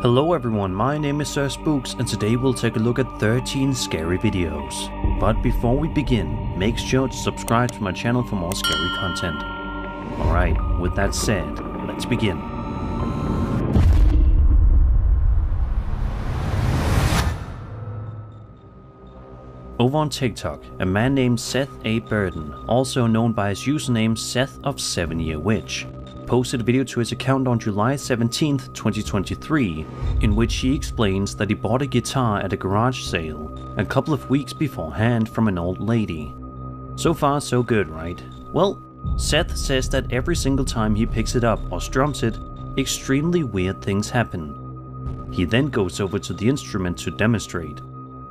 Hello everyone, my name is Sir Spooks and today we'll take a look at 13 scary videos. But before we begin, make sure to subscribe to my channel for more scary content. Alright, with that said, let's begin. Over on TikTok, a man named Seth A. Burden, also known by his username Seth of 7 Year Witch, posted a video to his account on July 17th, 2023, in which he explains that he bought a guitar at a garage sale a couple of weeks beforehand from an old lady. So far so good, right? Well, Seth says that every single time he picks it up or strums it, extremely weird things happen. He then goes over to the instrument to demonstrate.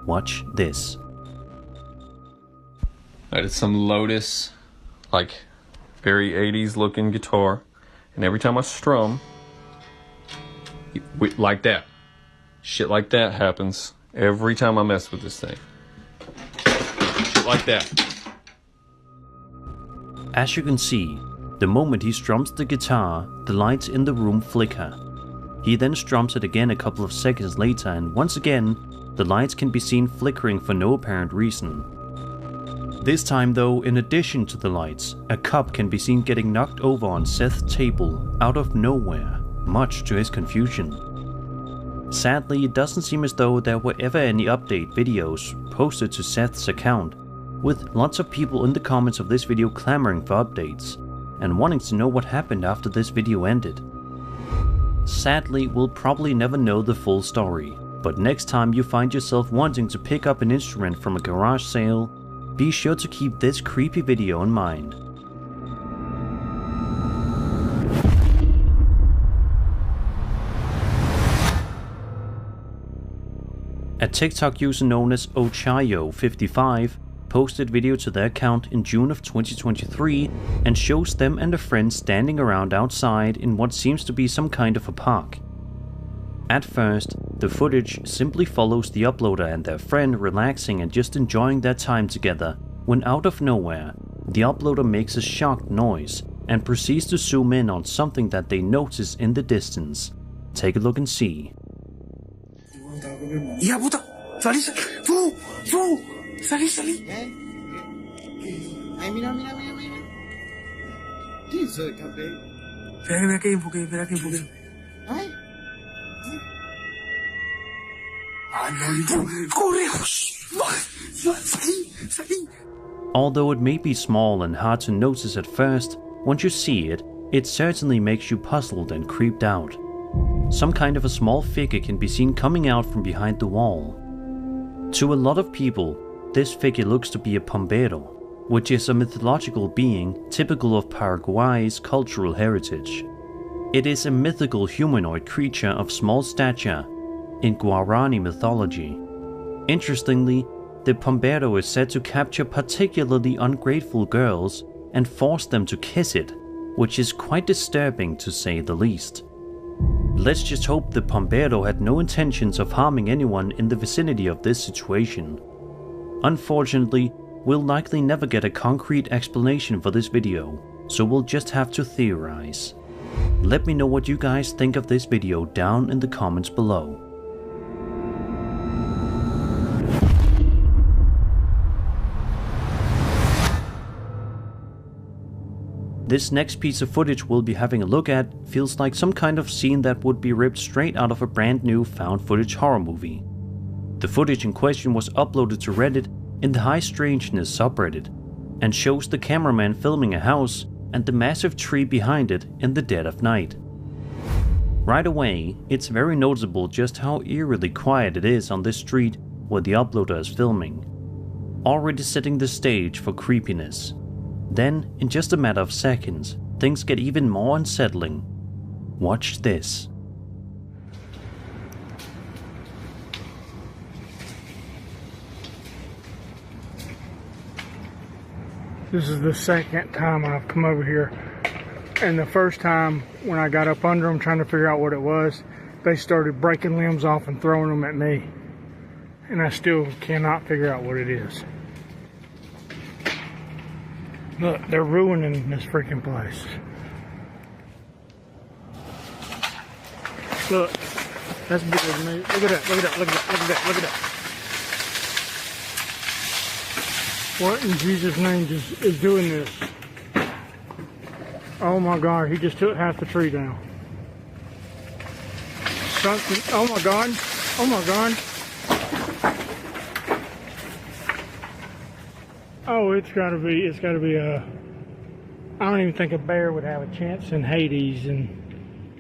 Watch this. It's some Lotus, like very 80s looking guitar. And every time I strum, like that, shit like that happens every time I mess with this thing. Shit like that. As you can see, the moment he strums the guitar, the lights in the room flicker. He then strums it again a couple of seconds later and once again, the lights can be seen flickering for no apparent reason. This time though, in addition to the lights, a cup can be seen getting knocked over on Seth's table out of nowhere, much to his confusion. Sadly, it doesn't seem as though there were ever any update videos posted to Seth's account, with lots of people in the comments of this video clamoring for updates, and wanting to know what happened after this video ended. Sadly, we'll probably never know the full story, but next time you find yourself wanting to pick up an instrument from a garage sale, be sure to keep this creepy video in mind. A TikTok user known as Ochayo55 posted video to their account in June of 2023 and shows them and a friend standing around outside in what seems to be some kind of a park. At first, the footage simply follows the uploader and their friend relaxing and just enjoying their time together, when out of nowhere, the uploader makes a shocked noise and proceeds to zoom in on something that they notice in the distance. Take a look and see. Ya puta, salí. Ay, mira. ¿Qué es eso de café? Espera que enfoque. Ay. Ay, no, corre. Salí. Although it may be small and hard to notice at first, once you see it, it certainly makes you puzzled and creeped out. Some kind of a small figure can be seen coming out from behind the wall. To a lot of people, this figure looks to be a pombero, which is a mythological being typical of Paraguay's cultural heritage. It is a mythical humanoid creature of small stature in Guarani mythology. Interestingly, the pombero is said to capture particularly ungrateful girls and force them to kiss it, which is quite disturbing to say the least. Let's just hope the pombero had no intentions of harming anyone in the vicinity of this situation. Unfortunately, we'll likely never get a concrete explanation for this video, so we'll just have to theorize. Let me know what you guys think of this video down in the comments below. This next piece of footage we'll be having a look at feels like some kind of scene that would be ripped straight out of a brand new found footage horror movie. The footage in question was uploaded to Reddit in the High Strangeness subreddit, and shows the cameraman filming a house and the massive tree behind it in the dead of night. Right away, it's very noticeable just how eerily quiet it is on this street where the uploader is filming, already setting the stage for creepiness. Then, in just a matter of seconds, things get even more unsettling. Watch this. This is the second time I've come over here, and the first time when I got up under them trying to figure out what it was, they started breaking limbs off and throwing them at me, and I still cannot figure out what it is. Look, they're ruining this freaking place. Look, That's bigger than me. Look at that, look at that, look at that, look at that, look at that. What in Jesus' name is doing this? Oh my God, he just took half the tree down. Something, oh my God, oh my God. Oh, it's gotta be a, I don't even think a bear would have a chance in Hades and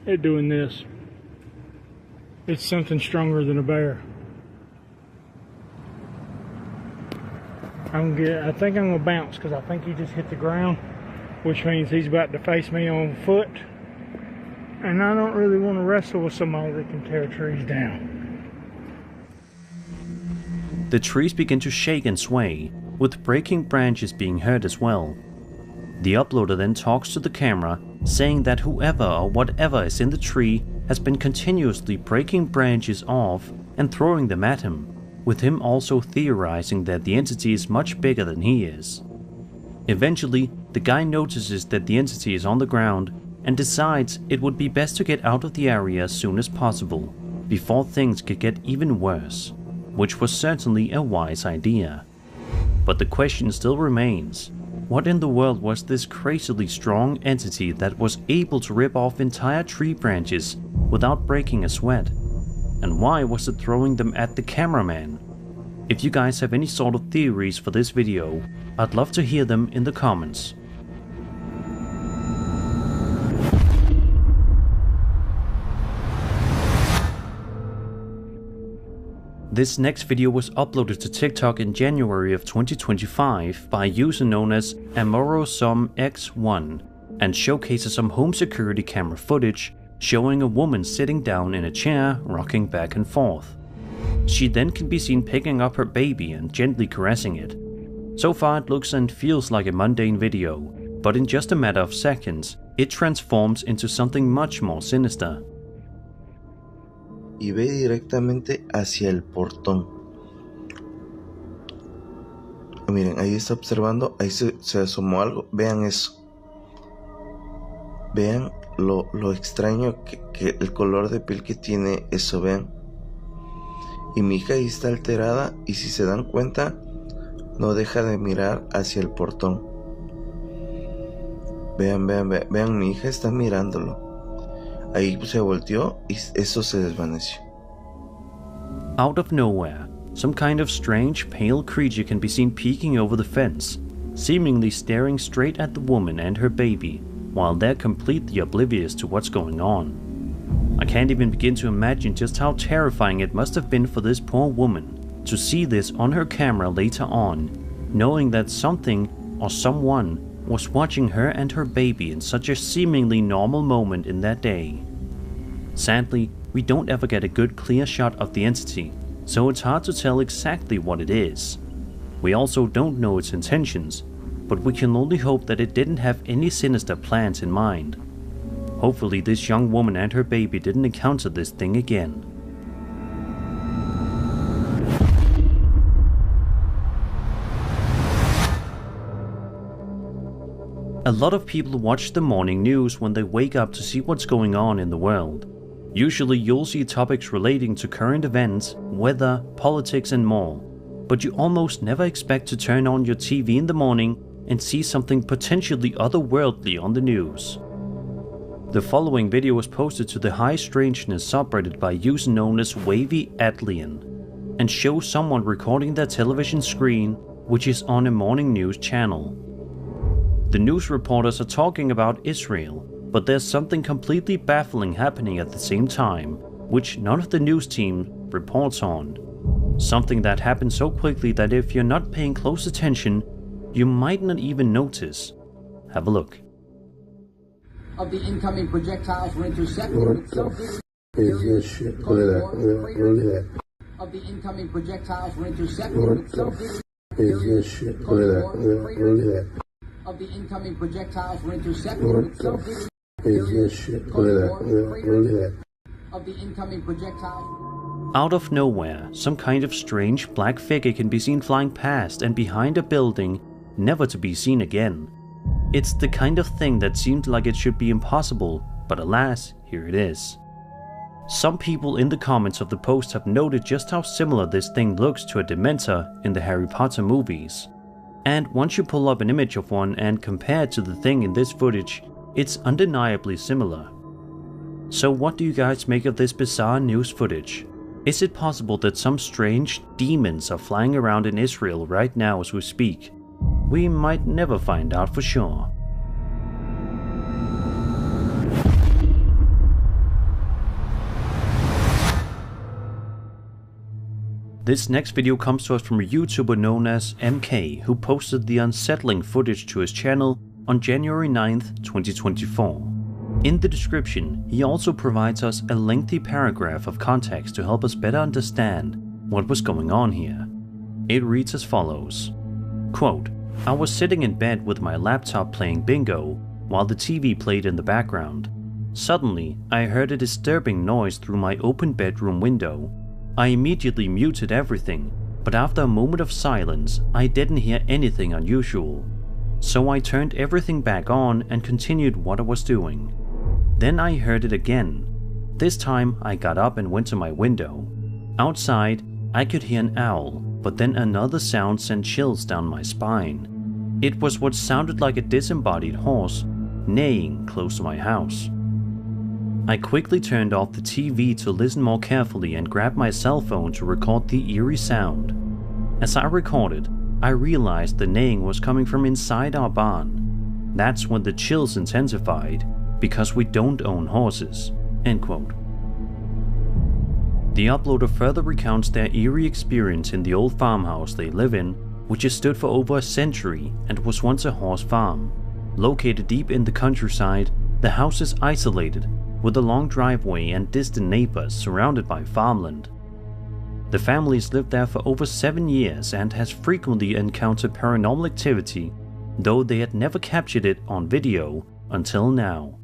it doing this. It's something stronger than a bear. I think I'm gonna bounce because I think he just hit the ground, which means he's about to face me on foot. And I don't really want to wrestle with somebody that can tear trees down. The trees begin to shake and sway, with breaking branches being heard as well. The uploader then talks to the camera, saying that whoever or whatever is in the tree has been continuously breaking branches off and throwing them at him, with him also theorizing that the entity is much bigger than he is. Eventually, the guy notices that the entity is on the ground and decides it would be best to get out of the area as soon as possible, before things could get even worse, which was certainly a wise idea. But the question still remains, what in the world was this crazily strong entity that was able to rip off entire tree branches without breaking a sweat? And why was it throwing them at the cameraman? If you guys have any sort of theories for this video, I'd love to hear them in the comments. This next video was uploaded to TikTok in January of 2025 by a user known as AmoroSomX1 and showcases some home security camera footage showing a woman sitting down in a chair rocking back and forth. She then can be seen picking up her baby and gently caressing it. So far it looks and feels like a mundane video, but in just a matter of seconds it transforms into something much more sinister. Y ve directamente hacia el portón. Miren, ahí está observando, ahí se asomó algo. Vean eso. Vean lo extraño que el color de piel que tiene eso, vean. Y mi hija ahí está alterada y si se dan cuenta, no deja de mirar hacia el portón. Vean, mi hija está mirándolo. Ahí se volteó y eso se desvaneció. Out of nowhere, some kind of strange pale creature can be seen peeking over the fence, seemingly staring straight at the woman and her baby, while they're completely oblivious to what's going on. I can't even begin to imagine just how terrifying it must have been for this poor woman to see this on her camera later on, knowing that something or someone was watching her and her baby in such a seemingly normal moment in that day. Sadly, we don't ever get a good clear shot of the entity, so it's hard to tell exactly what it is. We also don't know its intentions, but we can only hope that it didn't have any sinister plans in mind. Hopefully this young woman and her baby didn't encounter this thing again. A lot of people watch the morning news when they wake up to see what's going on in the world. Usually you'll see topics relating to current events, weather, politics and more, but you almost never expect to turn on your TV in the morning and see something potentially otherworldly on the news. The following video was posted to the High Strangeness subreddit by a user known as Wavy Atlian and shows someone recording their television screen, which is on a morning news channel. The news reporters are talking about Israel, but there's something completely baffling happening at the same time, which none of the news team reports on. Something that happens so quickly that if you're not paying close attention, you might not even notice. Have a look. Of the incoming projectiles were intercepted. What the is this shit? Look at that. Look at that. Of the incoming projectiles were intercepted. What the is this shit? Look at that. Look at that. Of the incoming projectiles were intercepted. What the is this shit? Look at that. Look at that. Of the incoming projectiles. Out of nowhere, some kind of strange black figure can be seen flying past and behind a building, never to be seen again. It's the kind of thing that seemed like it should be impossible, but alas, here it is. Some people in the comments of the post have noted just how similar this thing looks to a Dementor in the Harry Potter movies. And once you pull up an image of one and compare it to the thing in this footage, it's undeniably similar. So what do you guys make of this bizarre news footage? Is it possible that some strange demons are flying around in Israel right now as we speak? We might never find out for sure. This next video comes to us from a YouTuber known as MK, who posted the unsettling footage to his channel on January 9th, 2024. In the description, he also provides us a lengthy paragraph of context to help us better understand what was going on here. It reads as follows. Quote, "I was sitting in bed with my laptop playing bingo while the TV played in the background. Suddenly, I heard a disturbing noise through my open bedroom window. I immediately muted everything, but after a moment of silence, I didn't hear anything unusual. So I turned everything back on and continued what I was doing. Then I heard it again. This time I got up and went to my window. Outside, I could hear an owl, but then another sound sent chills down my spine. It was what sounded like a disembodied horse neighing close to my house. I quickly turned off the TV to listen more carefully and grabbed my cell phone to record the eerie sound. As I recorded, I realized the neighing was coming from inside our barn. That's when the chills intensified, because we don't own horses." End quote. The uploader further recounts their eerie experience in the old farmhouse they live in, which has stood for over a century and was once a horse farm. Located deep in the countryside, the house is isolated, with a long driveway and distant neighbors surrounded by farmland. The family's lived there for over 7 years and has frequently encountered paranormal activity, though they had never captured it on video until now.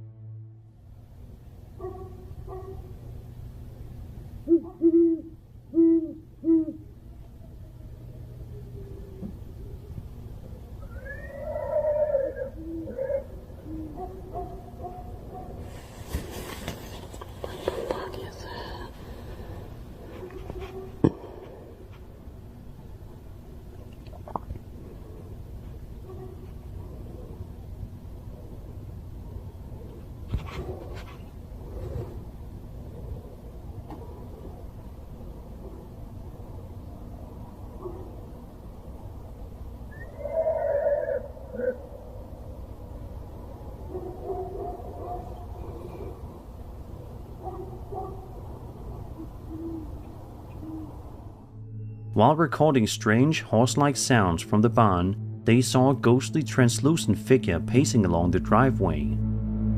While recording strange horse-like sounds from the barn, they saw a ghostly translucent figure pacing along the driveway.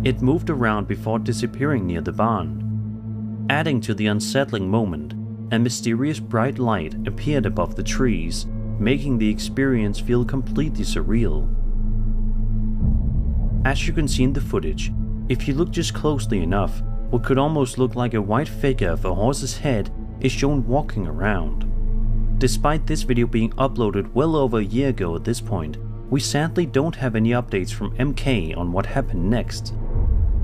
It moved around before disappearing near the barn. Adding to the unsettling moment, a mysterious bright light appeared above the trees, making the experience feel completely surreal. As you can see in the footage, if you look just closely enough, what could almost look like a white figure of a horse's head is shown walking around. Despite this video being uploaded well over a year ago at this point, we sadly don't have any updates from MK on what happened next.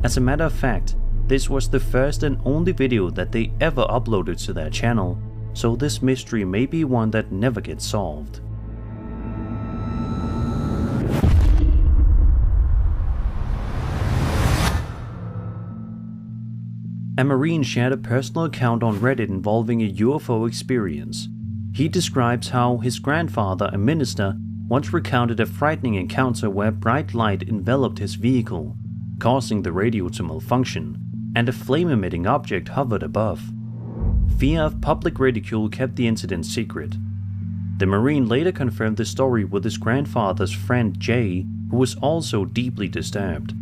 As a matter of fact, this was the first and only video that they ever uploaded to their channel, so this mystery may be one that never gets solved. A Marine shared a personal account on Reddit involving a UFO experience. He describes how his grandfather, a minister, once recounted a frightening encounter where bright light enveloped his vehicle, causing the radio to malfunction, and a flame-emitting object hovered above. Fear of public ridicule kept the incident secret. The Marine later confirmed the story with his grandfather's friend Jay, who was also deeply disturbed.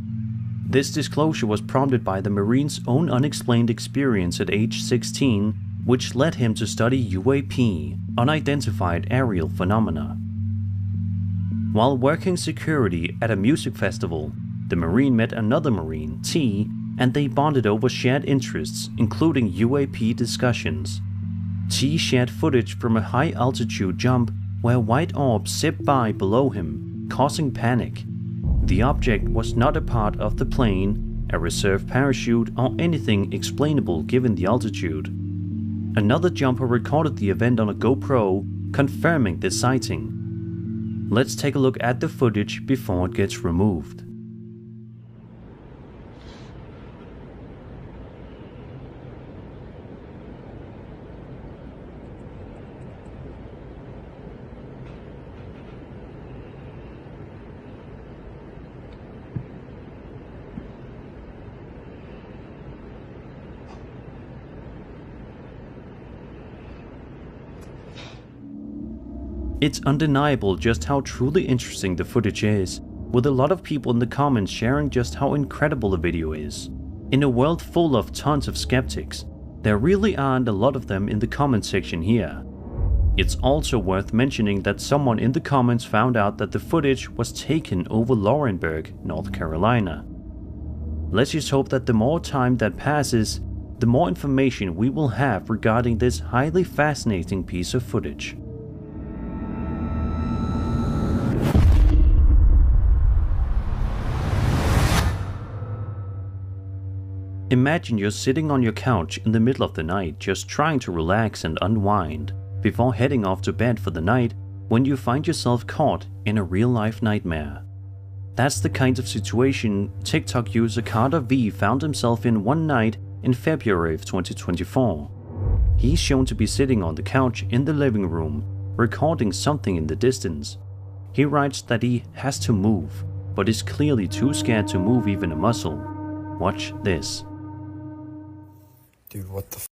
This disclosure was prompted by the Marine's own unexplained experience at age 16, which led him to study UAP, unidentified aerial phenomena. While working security at a music festival, the Marine met another Marine, T, and they bonded over shared interests, including UAP discussions. T shared footage from a high-altitude jump where white orbs zipped by below him, causing panic. The object was not a part of the plane a reserve parachute, or anything explainable given the altitude. Another jumper recorded the event on a GoPro, confirming this sighting. Let's take a look at the footage before it gets removed. It's undeniable just how truly interesting the footage is, with a lot of people in the comments sharing just how incredible the video is. In a world full of tons of skeptics, there really aren't a lot of them in the comment section here. It's also worth mentioning that someone in the comments found out that the footage was taken over Laurinburg, North Carolina. Let's just hope that the more time that passes, the more information we will have regarding this highly fascinating piece of footage. Imagine you're sitting on your couch in the middle of the night just trying to relax and unwind before heading off to bed for the night when you find yourself caught in a real-life nightmare. That's the kind of situation TikTok user Carter V found himself in one night in February of 2024. He's shown to be sitting on the couch in the living room, recording something in the distance. He writes that he has to move, but is clearly too scared to move even a muscle. Watch this. Dude, what the f?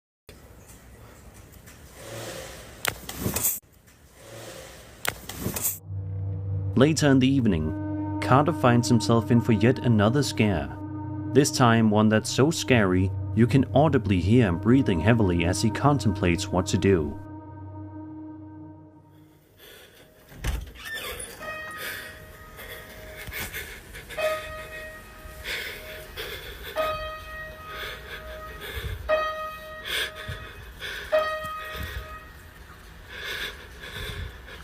Later in the evening, Carter finds himself in for yet another scare. This time one that's so scary you can audibly hear him breathing heavily as he contemplates what to do.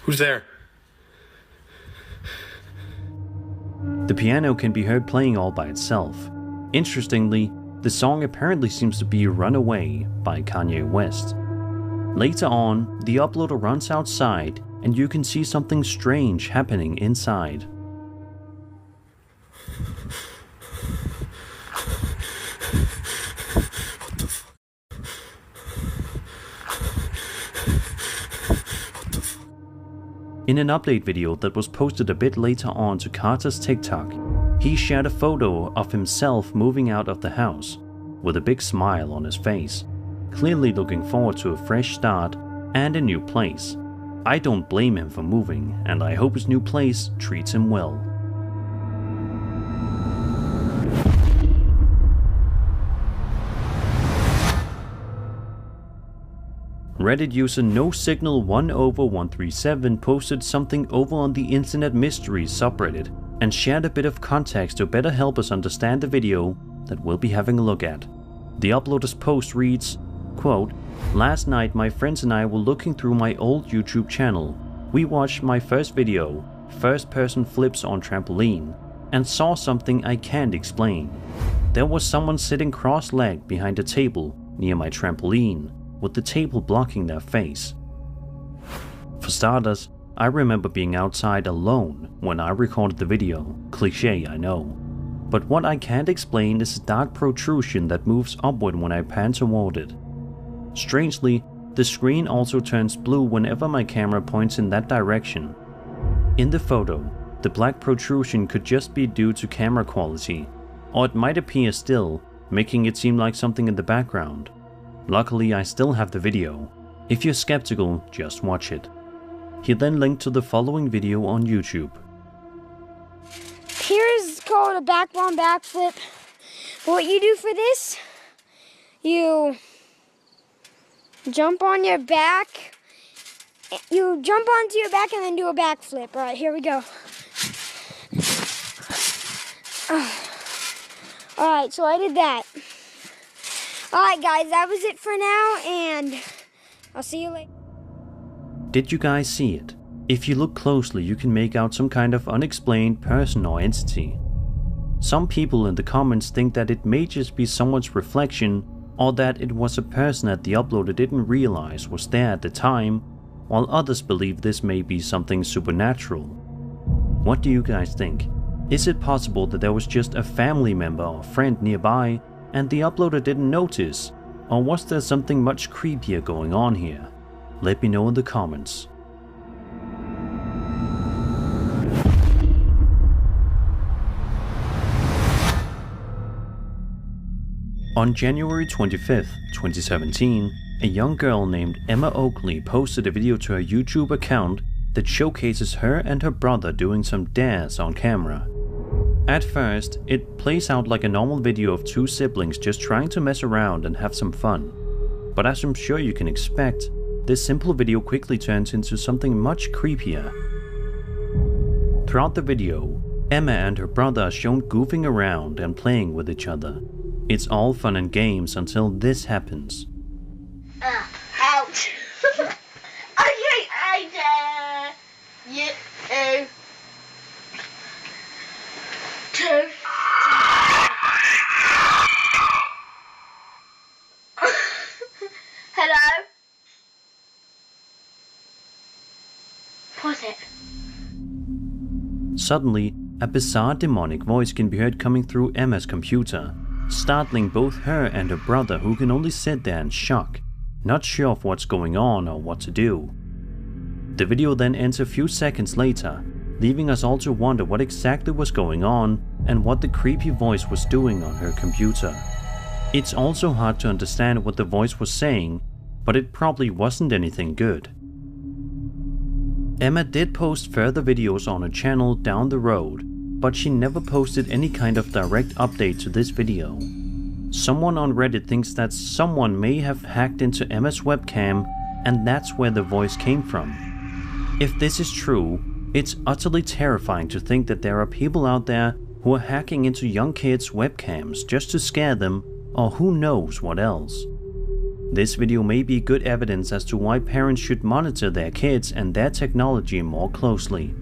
Who's there? The piano can be heard playing all by itself. Interestingly, the song apparently seems to be Runaway by Kanye West. Later on, the uploader runs outside and you can see something strange happening inside. In an update video that was posted a bit later on to Carter's TikTok, he shared a photo of himself moving out of the house, with a big smile on his face, clearly looking forward to a fresh start and a new place. I don't blame him for moving, and I hope his new place treats him well. Reddit user NoSignal1over137 posted something over on the Internet Mysteries subreddit and shared a bit of context to better help us understand the video that we'll be having a look at. The uploader's post reads, quote, "Last night my friends and I were looking through my old YouTube channel. We watched my first video, first person flips on trampoline, and saw something I can't explain. There was someone sitting cross-legged behind a table near my trampoline, with the table blocking their face. For starters, I remember being outside alone when I recorded the video. Cliché, I know. But what I can't explain is a dark protrusion that moves upward when I pan toward it. Strangely, the screen also turns blue whenever my camera points in that direction. In the photo, the black protrusion could just be due to camera quality, or it might appear still, making it seem like something in the background. Luckily, I still have the video. If you're skeptical, just watch it." He then linked to the following video on YouTube. Here's called a backbone backflip. What you do for this, you jump on your back. You jump onto your back and then do a backflip. All right, here we go. All right, so I did that. Alright guys, that was it for now, and I'll see you later. Did you guys see it? If you look closely, you can make out some kind of unexplained person or entity. Some people in the comments think that it may just be someone's reflection, or that it was a person that the uploader didn't realize was there at the time, while others believe this may be something supernatural. What do you guys think? Is it possible that there was just a family member or friend nearby and the uploader didn't notice? Or was there something much creepier going on here? Let me know in the comments. On January 25th, 2017, a young girl named Emma Oakley posted a video to her YouTube account that showcases her and her brother doing some dares on camera. At first, it plays out like a normal video of two siblings just trying to mess around and have some fun. But as I'm sure you can expect, this simple video quickly turns into something much creepier. Throughout the video, Emma and her brother are shown goofing around and playing with each other. It's all fun and games until this happens. Ouch! Hello? Pause it. Suddenly, a bizarre demonic voice can be heard coming through Emma's computer, startling both her and her brother, who can only sit there in shock, not sure of what's going on or what to do. The video then ends a few seconds later, leaving us all to wonder what exactly was going on and what the creepy voice was doing on her computer. It's also hard to understand what the voice was saying, but it probably wasn't anything good. Emma did post further videos on her channel down the road, but she never posted any kind of direct update to this video. Someone on Reddit thinks that someone may have hacked into Emma's webcam, and that's where the voice came from. If this is true, it's utterly terrifying to think that there are people out there who are hacking into young kids' webcams just to scare them, or who knows what else. This video may be good evidence as to why parents should monitor their kids and their technology more closely.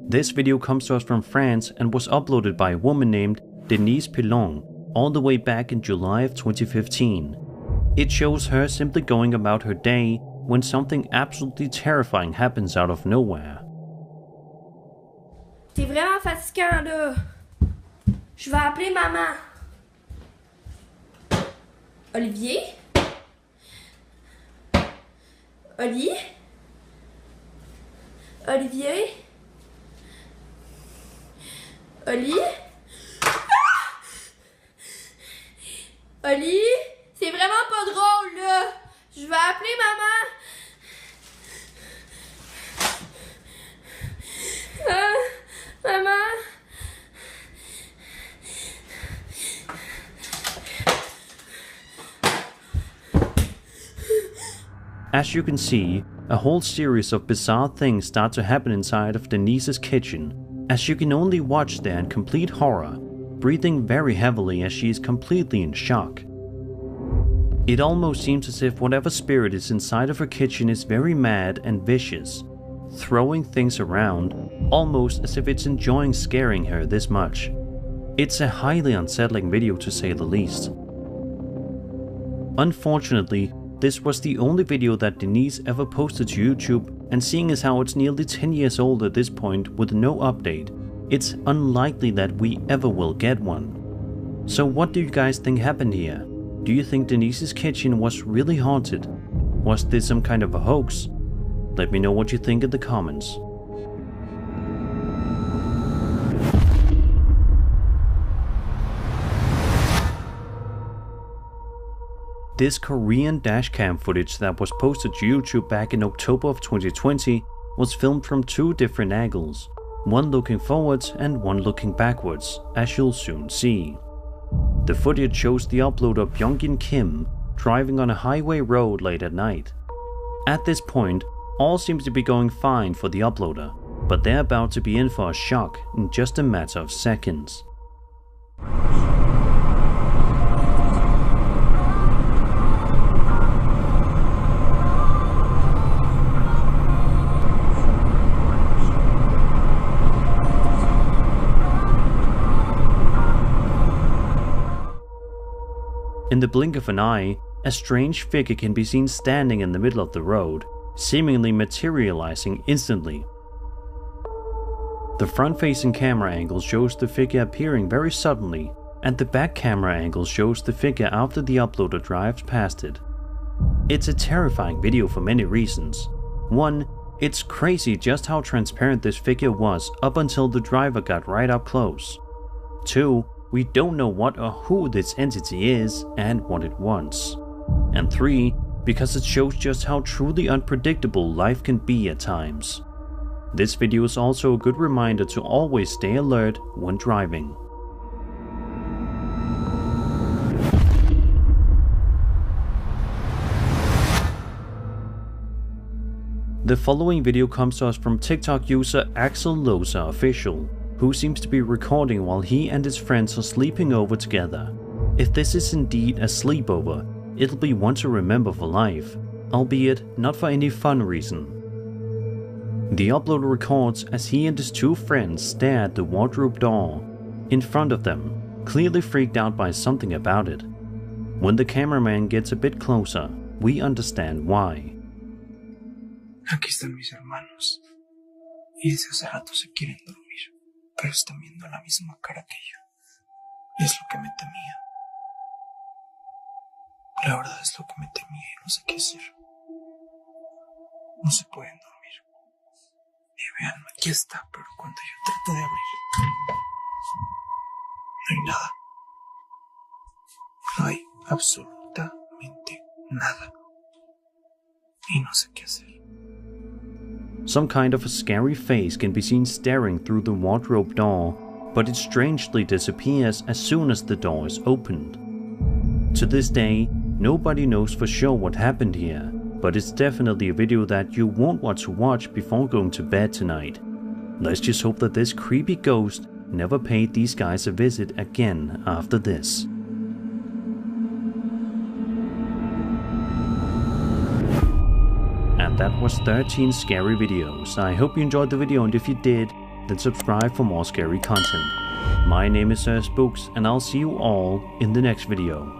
This video comes to us from France and was uploaded by a woman named Denise Pilon all the way back in July of 2015. It shows her simply going about her day when something absolutely terrifying happens out of nowhere. C'est vraiment fatigant là. Je vais appeler maman. Olivier? Oli? Olivier? Oli? Oli? C'est vraiment pas drôle là. Je vais appeler maman. Maman? As you can see, a whole series of bizarre things start to happen inside of Denise's kitchen, as you can only watch there in complete horror, breathing very heavily as she is completely in shock. It almost seems as if whatever spirit is inside of her kitchen is very mad and vicious, throwing things around, almost as if it's enjoying scaring her this much. It's a highly unsettling video to say the least. Unfortunately, this was the only video that Denise ever posted to YouTube, and seeing as how it's nearly 10 years old at this point with no update, it's unlikely that we ever will get one. So what do you guys think happened here? Do you think Denise's kitchen was really haunted? Was this some kind of a hoax? Let me know what you think in the comments. This Korean dashcam footage that was posted to YouTube back in October of 2020 was filmed from two different angles, one looking forwards and one looking backwards, as you'll soon see. The footage shows the uploader Byung-in Kim driving on a highway road late at night. At this point, all seems to be going fine for the uploader, but they're about to be in for a shock in just a matter of seconds. In the blink of an eye, a strange figure can be seen standing in the middle of the road, seemingly materializing instantly. The front-facing camera angle shows the figure appearing very suddenly, and the back camera angle shows the figure after the uploader drives past it. It's a terrifying video for many reasons. 1. It's crazy just how transparent this figure was up until the driver got right up close. 2. We don't know what or who this entity is and what it wants. And 3. Because it shows just how truly unpredictable life can be at times. This video is also a good reminder to always stay alert when driving. The following video comes to us from TikTok user Axel Loza Official, who seems to be recording while he and his friends are sleeping over together. If this is indeed a sleepover, it'll be one to remember for life, albeit not for any fun reason. The uploader records as he and his two friends stare at the wardrobe door in front of them, clearly freaked out by something about it. When the cameraman gets a bit closer, we understand why. Aquí están mis hermanos. Y desde hace rato se quieren dormir, pero están viendo la misma cara que yo. Y es lo que me temía. La verdad es lo que me temía y no sé qué hacer. No se pueden dormir. Y vean, aquí está, pero cuando yo trato de abrir, no hay nada. No hay absolutamente nada. Y no sé qué hacer. Some kind of a scary face can be seen staring through the wardrobe door, but it strangely disappears as soon as the door is opened. To this day, nobody knows for sure what happened here, but it's definitely a video that you won't want to watch before going to bed tonight. Let's just hope that this creepy ghost never paid these guys a visit again after this. And that was 13 scary videos. I hope you enjoyed the video, and if you did, then subscribe for more scary content. My name is Sir Spooks, and I'll see you all in the next video.